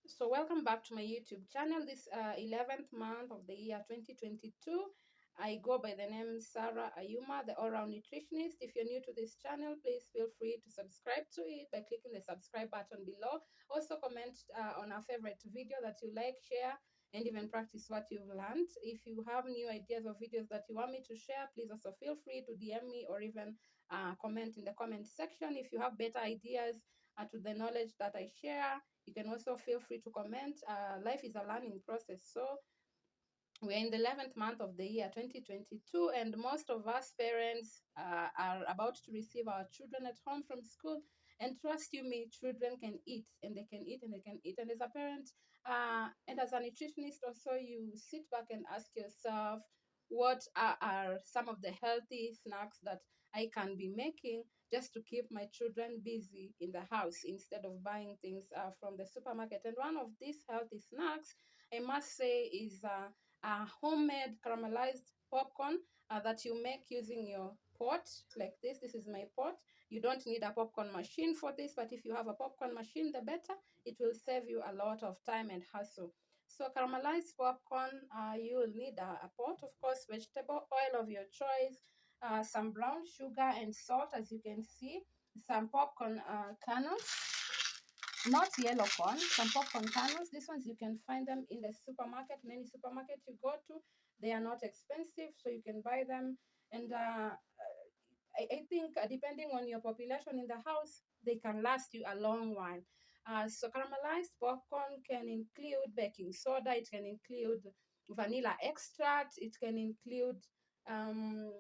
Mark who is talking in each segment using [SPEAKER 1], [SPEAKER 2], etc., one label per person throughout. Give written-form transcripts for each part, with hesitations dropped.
[SPEAKER 1] So welcome back to my YouTube channel. This 11th month of the year 2022. I go by the name SarahAyuma, the all-round nutritionist. If you're new to this channel, please feel free to subscribe to it by clicking the subscribe button below. Also comment on our favorite video that you like, share, and even practice what you've learned. If you have new ideas or videos that you want me to share, please also feel free to DM me or even comment in the comment section. If you have better ideas to the knowledge that I share, you can also feel free to comment. Life is a learning process. So we're in the 11th month of the year 2022, and most of us parents are about to receive our children at home from school. And trust you me, children can eat, and they can eat, and they can eat. And as a parent and as a nutritionist, also, you sit back and ask yourself, what are some of the healthy snacks that I can be making just to keep my children busy in the house instead of buying things from the supermarket? And one of these healthy snacks, I must say, is homemade caramelized popcorn that you make using your pot like this. This is my pot. You don't need a popcorn machine for this, but if you have a popcorn machine, the better. It will save you a lot of time and hassle. So caramelized popcorn, you will need a pot, of course, vegetable oil of your choice, some brown sugar and salt, as you can see, some popcorn kernels, not yellow corn, some popcorn kernels. These ones you can find them in the supermarket, in any supermarket you go to. They are not expensive, so you can buy them. And I think depending on your population in the house, they can last you a long while. So caramelized popcorn can include baking soda, it can include vanilla extract, it can include um,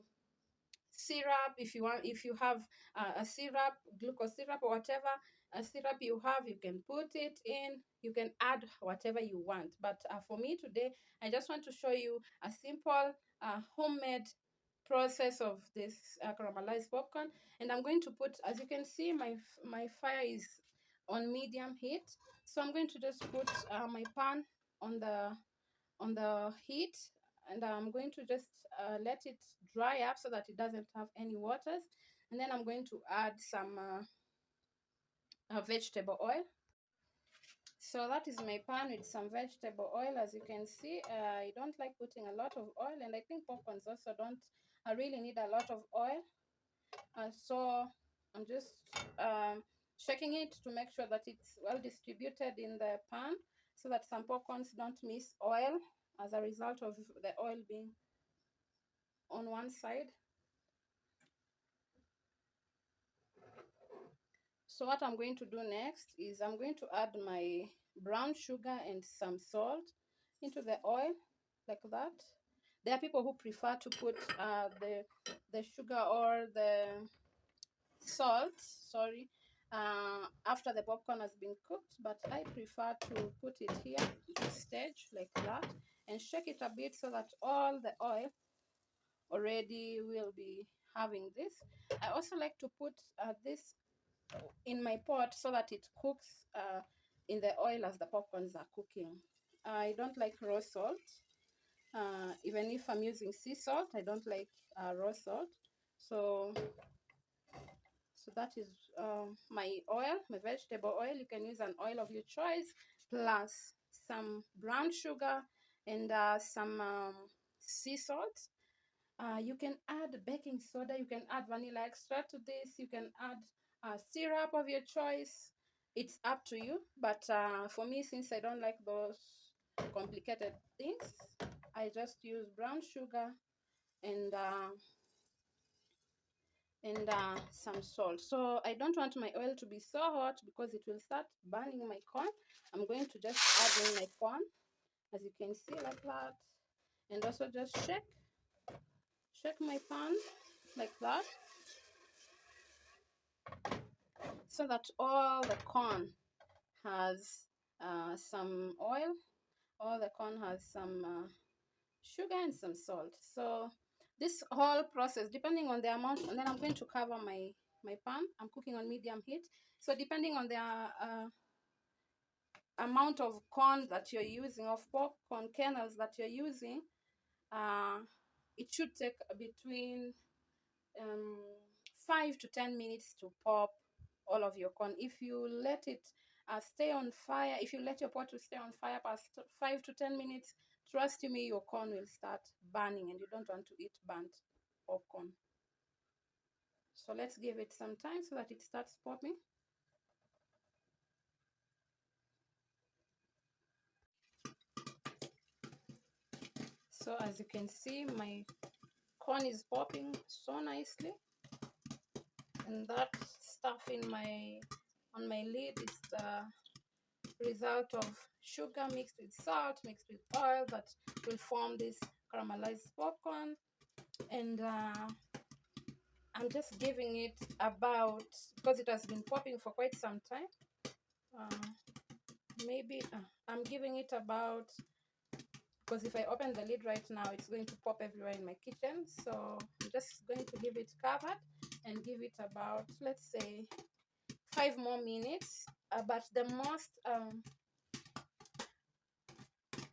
[SPEAKER 1] syrup. If you want, if you have a syrup, glucose syrup or whatever a syrup you have, you can put it in. You can add whatever you want, but for me today, I just want to show you a simple homemade process of this caramelized popcorn. And I'm going to put, as you can see, my fire is on medium heat, so I'm going to just put my pan on the heat, and I'm going to just let it dry up so that it doesn't have any waters. And then I'm going to add some vegetable oil. So that is my pan with some vegetable oil. As you can see, I don't like putting a lot of oil, and I think popcorns also don't really need a lot of oil. So I'm just checking it to make sure that it's well distributed in the pan, so that some popcorns don't miss oil as a result of the oil being on one side. So what I'm going to do next is I'm going to add my brown sugar and some salt into the oil like that. There are people who prefer to put the sugar or the salt, sorry, after the popcorn has been cooked, but I prefer to put it here at this stage like that and shake it a bit so that all the oil already will be having this. I also like to put this in my pot so that it cooks in the oil as the popcorns are cooking. I don't like raw salt. Even if I'm using sea salt, I don't like raw salt. So that is my oil, my vegetable oil. You can use an oil of your choice, plus some brown sugar and some sea salt. You can add baking soda, you can add vanilla extract to this, you can add syrup of your choice. It's up to you, but for me, since I don't like those complicated things, I just use brown sugar and some salt. So I don't want my oil to be so hot because it will start burning my corn. I'm going to just add in my corn, as you can see, like that, and also just shake my pan like that, so that all the corn has some oil, all the corn has some sugar and some salt. So this whole process, depending on the amount, and then I'm going to cover my pan. I'm cooking on medium heat, so depending on the amount of corn that you're using, of popcorn kernels that you're using, it should take between 5 to 10 minutes to pop all of your corn. If you let it stay on fire. If you let your pot to stay on fire past 5 to 10 minutes, trust me, your corn will start burning, and you don't want to eat burnt popcorn. So let's give it some time so that it starts popping. So as you can see, my corn is popping so nicely, and that stuff on my lid is the result of sugar mixed with salt mixed with oil that will form this caramelized popcorn. And I'm just giving it about, because it has been popping for quite some time, maybe I'm giving it about, because if I open the lid right now, it's going to pop everywhere in my kitchen. So I'm just going to leave it covered and give it about, let's say, 5 more minutes. But the most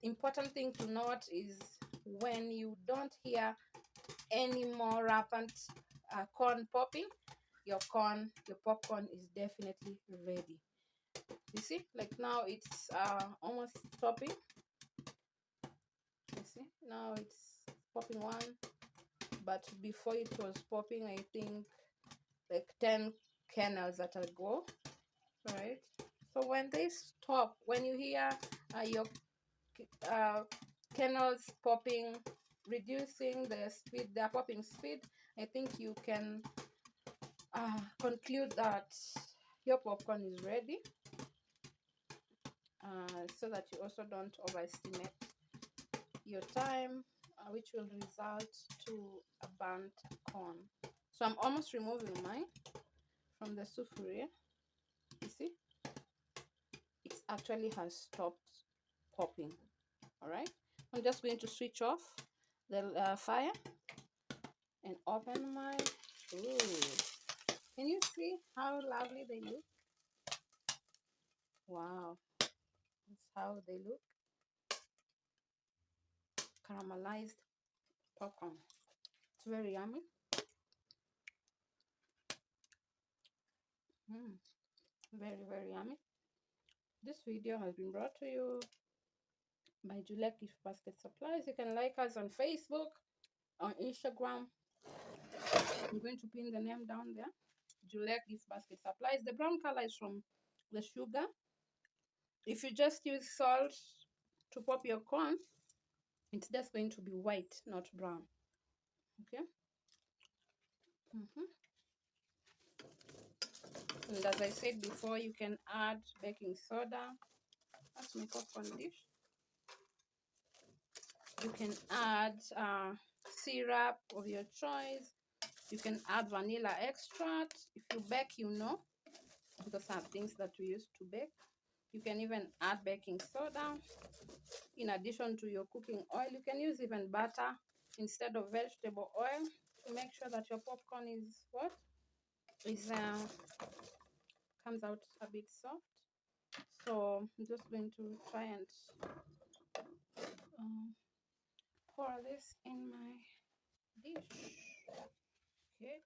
[SPEAKER 1] important thing to note is when you don't hear any more rampant corn popping, your popcorn is definitely ready. You see, like now it's almost stopping. You see, now it's popping one, but before it was popping, I think like 10 kernels at a go, right? So when they stop, when you hear your kernels popping, reducing the speed, their popping speed, I think you can conclude that your popcorn is ready, so that you also don't overestimate your time, which will result to a burnt corn. So I'm almost removing mine from the sufuria. You see, it actually has stopped popping. All right, I'm just going to switch off the fire and open my. Ooh, can you see how lovely they look? Wow, that's how they look. Caramelized popcorn. It's very yummy. Very, very yummy. This video has been brought to you by Juliet Gift Basket Supplies. You can like us on Facebook, on Instagram. I'm going to pin the name down there. Juliet Gift Basket Supplies. The brown color is from the sugar. If you just use salt to pop your corn, it's just going to be white, not brown. Okay. And as I said before, you can add baking soda. That's my popcorn dish. You can add syrup of your choice. You can add vanilla extract. If you bake, you know, because some things that we use to bake. You can even add baking soda in addition to your cooking oil. You can use even butter instead of vegetable oil to make sure that your popcorn is what? Comes out a bit soft. So I'm just going to try and pour this in my dish. Okay.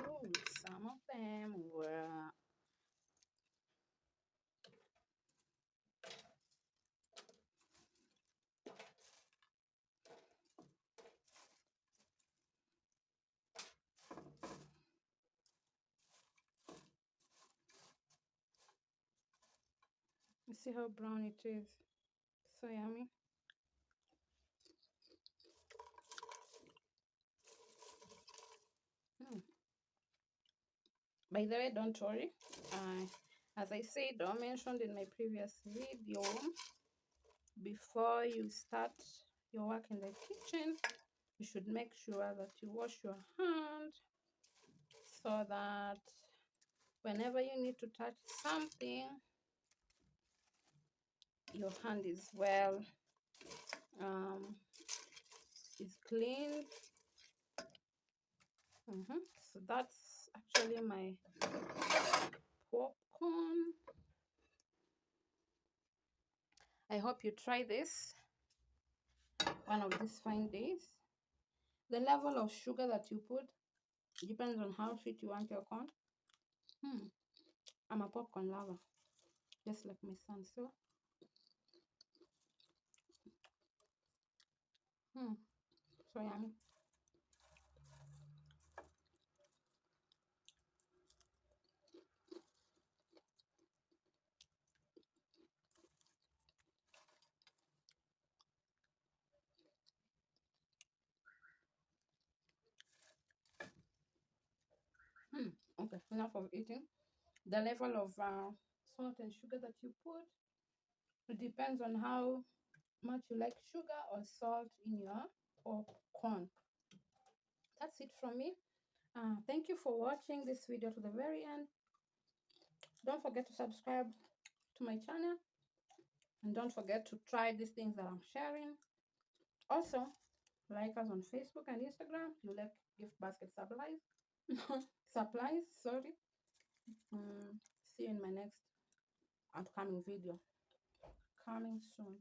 [SPEAKER 1] Oh, some of them were. You see how brown it is? So yummy. By the way, don't worry. As I said or mentioned in my previous video, before you start your work in the kitchen, you should make sure that you wash your hand so that whenever you need to touch something, your hand is well, is clean. So that's actually my popcorn. I hope you try this one of these fine days. The level of sugar that you put Depends on how sweet you want your corn. I'm a popcorn lover, just like my son. So, so yummy. Okay, enough of eating. The level of salt and sugar that you put, it depends on how much you like sugar or salt in your popcorn. That's it from me. Thank you for watching this video to the very end. Don't forget to subscribe to my channel, and don't forget to try these things that I'm sharing. Also, like us on Facebook and Instagram. You like gift basket supplies. Supplies, sorry. See you in my next upcoming video coming soon.